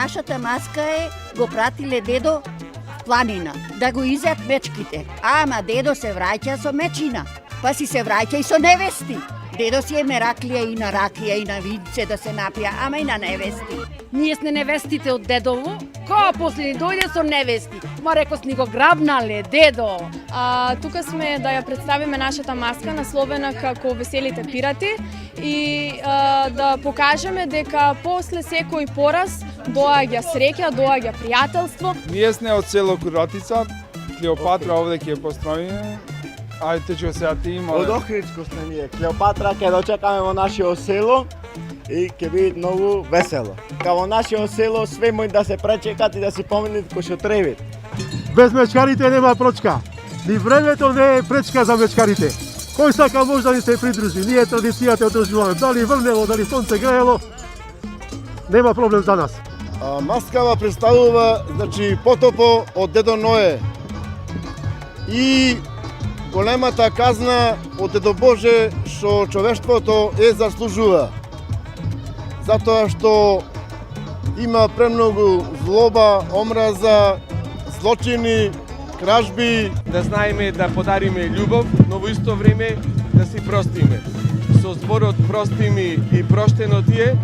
нашата маска е го пратиле дедо в планина да го изјат мечките. Ама дедо се враќа со мечина, па си се враќа и со невести. Дедо си е мераклија и на ракија и на винце да се напија, ама и на невести. Ние сме невестите од дедово, која после ни дојде со невести. Ма рекос ни го грабнале, дедо. Тука сме да ја представиме нашата маска насловена како Веселите пирати и да покажеме дека после секој пораз доаѓа среќа, доаѓа пријателство. Ние сме од село Куратица, Клеопатра овде ќе поставиме. Ајде че сега ти има. Од Охридско сме ние. Клеопатра ќе дочекаме во нашето село и ќе биде многу весело. Во нашето село све мој да се пречекат и да си поминат кој што треба. Без мечкарите нема прочка. Ни времето не е пречка за мечкарите. Кој сака може да ни се придружи. Ние традицијата одржуваме. Дали врнело, дали сонце греело, нема проблем за нас. Маскава представува, значи, потопо од дедо Ное. И големата казна од дедо Боже што човештвото е заслужува. Затоа што има премногу злоба, омраза, злочини, кражби. Да знаеме да подариме љубов, но во исто време да си простиме. Со зборот прости ми и проштено ти е,